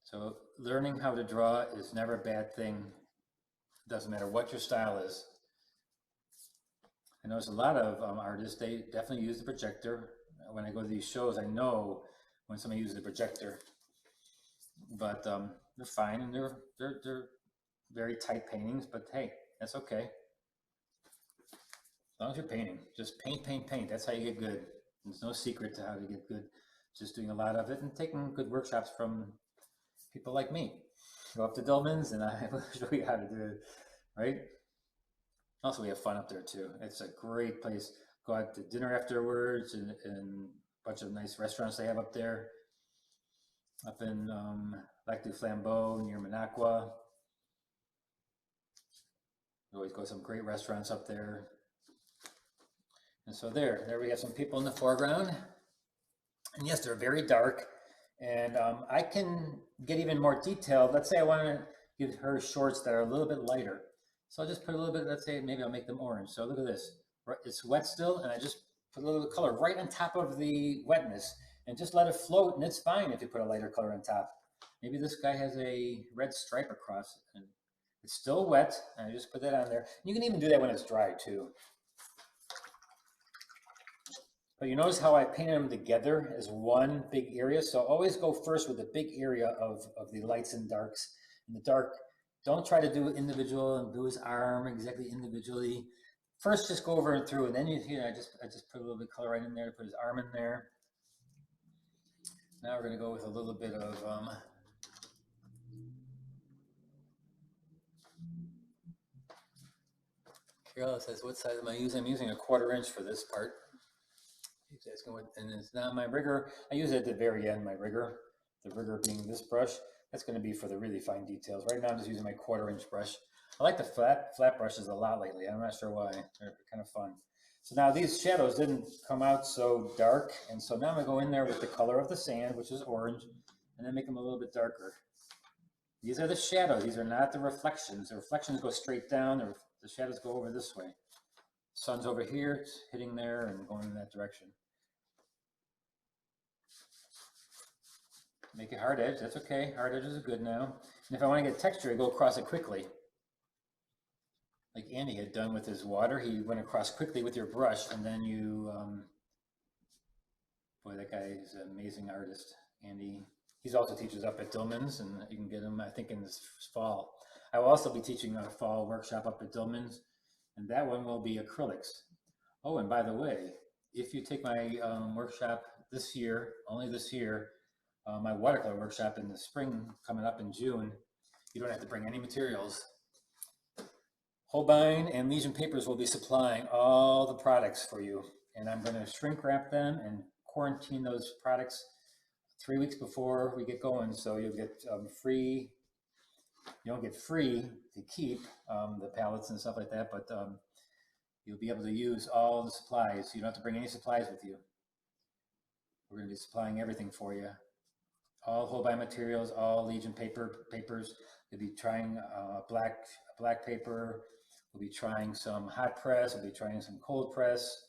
So learning how to draw is never a bad thing. Doesn't matter what your style is. I notice a lot of artists, they definitely use the projector. When I go to these shows, I know when somebody uses the projector. But they're fine, and they're very tight paintings, but hey, that's okay. As long as you're painting, just paint, paint, paint. That's how you get good. There's no secret to how to get good. Just doing a lot of it and taking good workshops from people like me. Go up to Dillman's and I will show you how to do it, right? Also, we have fun up there too. It's a great place. Go out to dinner afterwards and a bunch of nice restaurants they have up there. Up in Lac du Flambeau near Minocqua. We always go to some great restaurants up there. And so there we have some people in the foreground. And yes, they're very dark. And I can get even more detailed. Let's say I want to give her shorts that are a little bit lighter. So I'll just put a little bit, let's say maybe I'll make them orange. So look at this. It's wet still, and I just put a little color right on top of the wetness and just let it float, and it's fine if you put a lighter color on top. Maybe this guy has a red stripe across it, and it's still wet, and I just put that on there. You can even do that when it's dry too. But you notice how I painted them together as one big area. So always go first with the big area of the lights and darks. In the dark, don't try to do it individual and do his arm exactly individually. First, just go over and through, and then I just put a little bit of color right in there to put his arm in there. Now we're going to go with a little bit of Carol says, what size am I using? I'm using a 1/4 inch for this part. And it's not my rigger. I use it at the very end, my rigger. The rigger being this brush. That's going to be for the really fine details. Right now I'm just using my 1/4 inch brush. I like the flat brushes a lot lately. I'm not sure why. They're kind of fun. So now these shadows didn't come out so dark. And so now I'm going to go in there with the color of the sand, which is orange, and then make them a little bit darker. These are the shadows. These are not the reflections. The reflections go straight down. The shadows go over this way. Sun's over here, it's hitting there and going in that direction. Make it hard edge, that's okay. Hard edges are good now. And if I want to get texture, I go across it quickly. Like Andy had done with his water, he went across quickly with your brush, and then you, boy, that guy is an amazing artist, Andy. He also teaches up at Dillman's, and you can get him, I think, in this fall. I will also be teaching a fall workshop up at Dillman's, and that one will be acrylics. Oh, and by the way, if you take my workshop this year, only this year, my watercolor workshop in the spring coming up in June, you don't have to bring any materials. Holbein and Legion Papers will be supplying all the products for you, and I'm going to shrink wrap them and quarantine those products 3 weeks before we get going, so you'll get free. You don't get free to keep the palettes and stuff like that, but you'll be able to use all the supplies. You don't have to bring any supplies with you. We're going to be supplying everything for you. All whole-by materials, all Legion papers. We'll be trying black paper. We'll be trying some hot press. We'll be trying some cold press,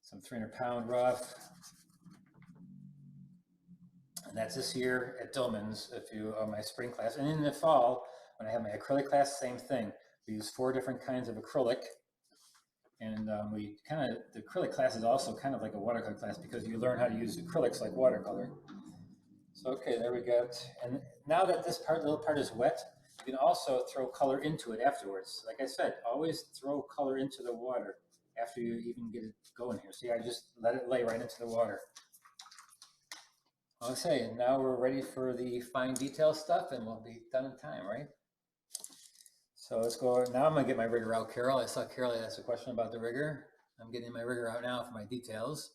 some 300-pound rough. And that's this year at Dillman's, if you are my spring class. And in the fall, when I have my acrylic class, same thing. We use 4 different kinds of acrylic. And the acrylic class is also kind of like a watercolor class because you learn how to use acrylics like watercolor. So, okay, there we go. And now that this little part is wet, you can also throw color into it afterwards. Like I said, always throw color into the water after you even get it going here. See, I just let it lay right into the water. Okay, now we're ready for the fine detail stuff and we'll be done in time, right? So let's go, now I'm gonna get my rigger out, Carol. I saw Carol ask a question about the rigger. I'm getting my rigger out now for my details.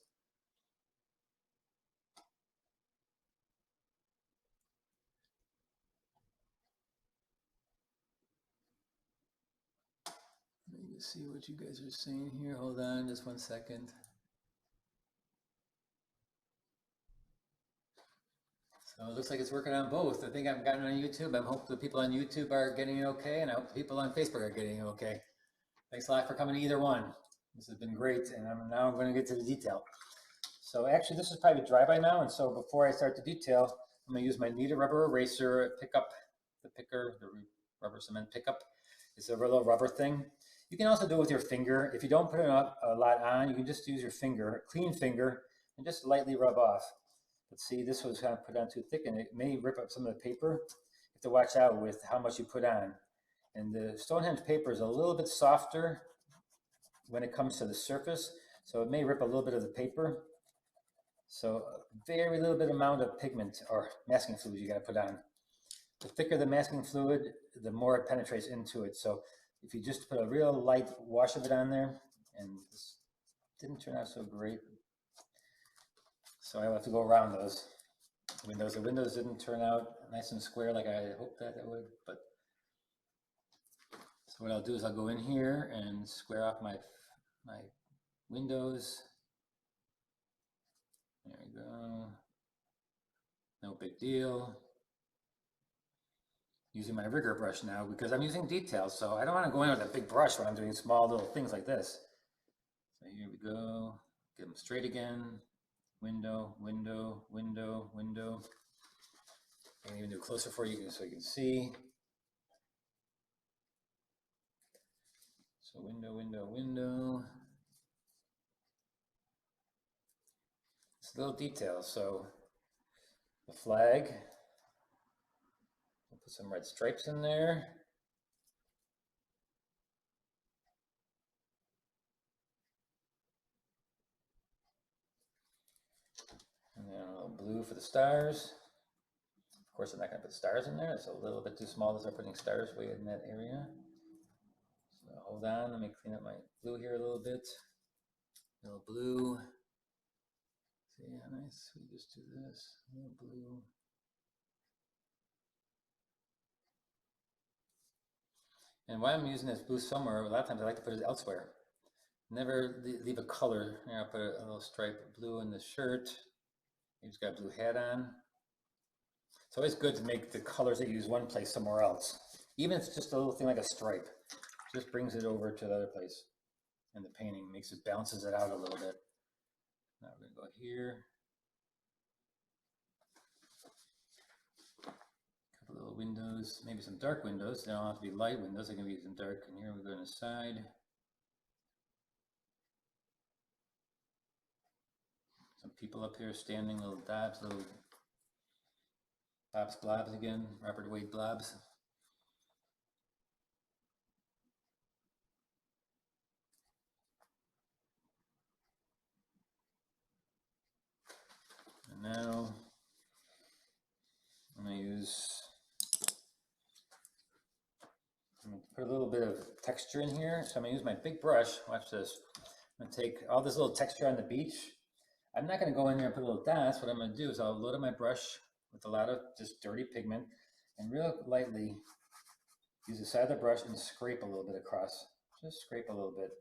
Let me see what you guys are saying here. Hold on just 1 second. So it looks like it's working on both. I think I've gotten on YouTube. I hope the people on YouTube are getting it okay, and I hope the people on Facebook are getting it okay. Thanks a lot for coming to either one. This has been great, and now I'm going to get to the detail. So actually, this is probably dry by now, and so before I start the detail, I'm going to use my kneaded rubber eraser pickup, the rubber cement pickup. It's a little rubber thing. You can also do it with your finger. If you don't put a lot on, you can just use your finger, clean finger, and just lightly rub off. But see, this was kind of put on too thick, and it may rip up some of the paper. You have to watch out with how much you put on. And the Stonehenge paper is a little bit softer when it comes to the surface, so it may rip a little bit of the paper. So a very little bit amount of pigment or masking fluid you got to put on. The thicker the masking fluid, the more it penetrates into it. So if you just put a real light wash of it on there, and this didn't turn out so great, so I'll have to go around those windows. The windows didn't turn out nice and square like I hoped that it would, but so what I'll do is I'll go in here and square off my windows. There we go. No big deal. Using my rigger brush now because I'm using details, so I don't want to go in with a big brush when I'm doing small little things like this. So here we go. Get them straight again. Window, window, window, window. I can even do it closer for you so you can see. So window, window, window. It's little details. So the flag. We'll put some red stripes in there. And then a little blue for the stars. Of course, I'm not going to put stars in there. It's a little bit too small to start putting stars way in that area. So hold on, let me clean up my blue here a little bit. A little blue. See how nice we just do this. A little blue. And why I'm using this blue somewhere, a lot of times I like to put it elsewhere. Never leave a color. Here, I'll put a little stripe of blue in the shirt. He's got a blue hat on. It's always good to make the colors that you use one place somewhere else. Even if it's just a little thing like a stripe. Just brings it over to the other place. And the painting makes it, balances it out a little bit. Now we're going to go here. A couple little windows, maybe some dark windows. They don't have to be light windows. They can be some dark. And here we go on the side. Some people up here standing, little dots, little blobs, blobs again, Robert Wade blobs. And now I'm going to put a little bit of texture in here. So I'm going to use my big brush. Watch this. I'm going to take all this little texture on the beach. I'm not going to go in there and put little dots. What I'm going to do is I'll load up my brush with a lot of just dirty pigment and real lightly use the side of the brush and scrape a little bit across. Just scrape a little bit.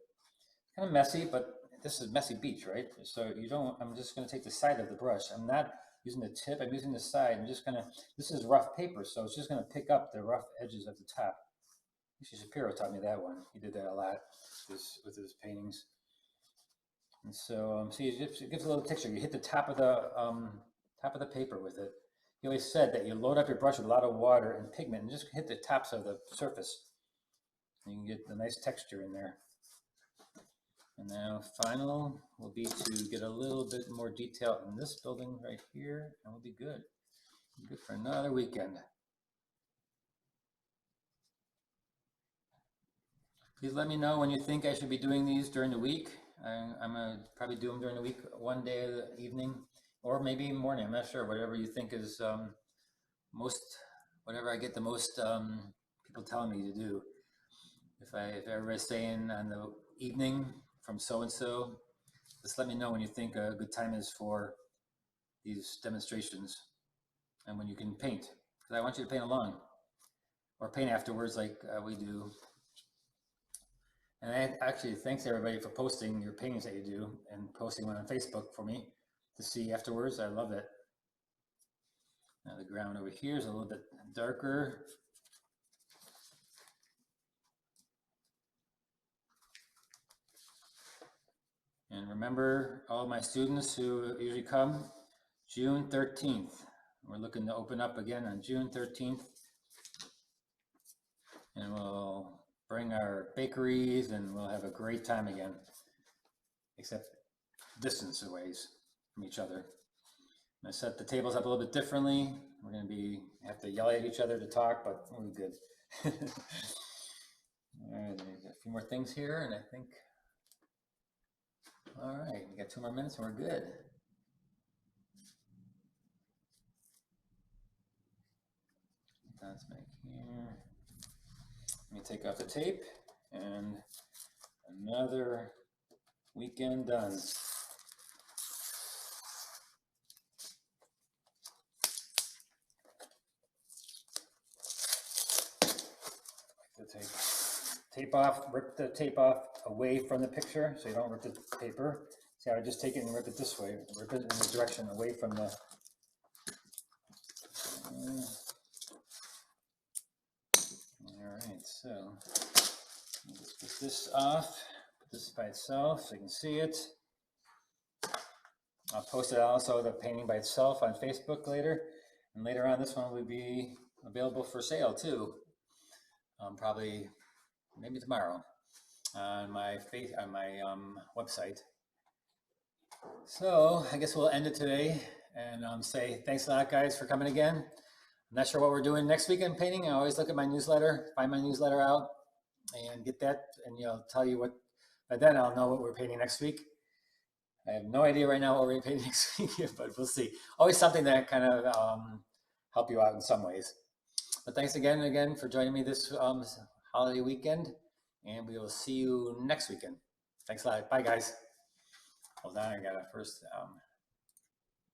kind of messy, but this is messy beach, right? So you don't, I'm just gonna take the side of the brush. I'm not using the tip, I'm using the side. I'm just gonna, this is rough paper, so it's just gonna pick up the rough edges of the top. Actually, Shapiro taught me that one. He did that a lot with his paintings. And so, see, it gives a little texture. You hit the top of the paper with it. He always said that you load up your brush with a lot of water and pigment and just hit the tops of the surface. And you can get the nice texture in there. And now final will be to get a little bit more detail in this building right here, and we'll be good. Good for another weekend. Please let me know when you think I should be doing these during the week. I'm gonna probably do them during the week, one day of the evening, or maybe morning. I'm not sure. Whatever you think is whatever I get the most people telling me to do. If everybody's saying on the evening from so and so, just let me know when you think a good time is for these demonstrations and when you can paint, because I want you to paint along or paint afterwards like we do. And actually, thanks everybody for posting your paintings that you do and posting one on Facebook for me to see afterwards. I love it. Now the ground over here is a little bit darker. And remember, all my students who usually come, June 13th. We're looking to open up again on June 13th. And we'll bring our bakeries and we'll have a great time again, except distance away from each other. I'm gonna set the tables up a little bit differently. We're gonna have to yell at each other to talk, but we'll be good. All right, there's a few more things here, and I think, all right, we got 2 more minutes and we're good. That's back here. Let me take off the tape, and another weekend done. Tape off, rip the tape off away from the picture so you don't rip the paper. See, I would just take it and rip it this way, rip it in the direction away from the. All right, so let's put this off, put this by itself so you can see it. I'll post it also, the painting by itself, on Facebook later. And later on, this one will be available for sale too. Probably maybe tomorrow on my website. So I guess we'll end it today and say thanks a lot, guys, for coming again. I'm not sure what we're doing next weekend painting. I always look at my newsletter, find my newsletter out, and get that, and tell you what. By then, I'll know what we're painting next week. I have no idea right now what we're painting next week, but we'll see. Always something that kind of help you out in some ways. But thanks again and again for joining me this holiday weekend, and we will see you next weekend. Thanks a lot. Bye, guys. Hold on, I gotta first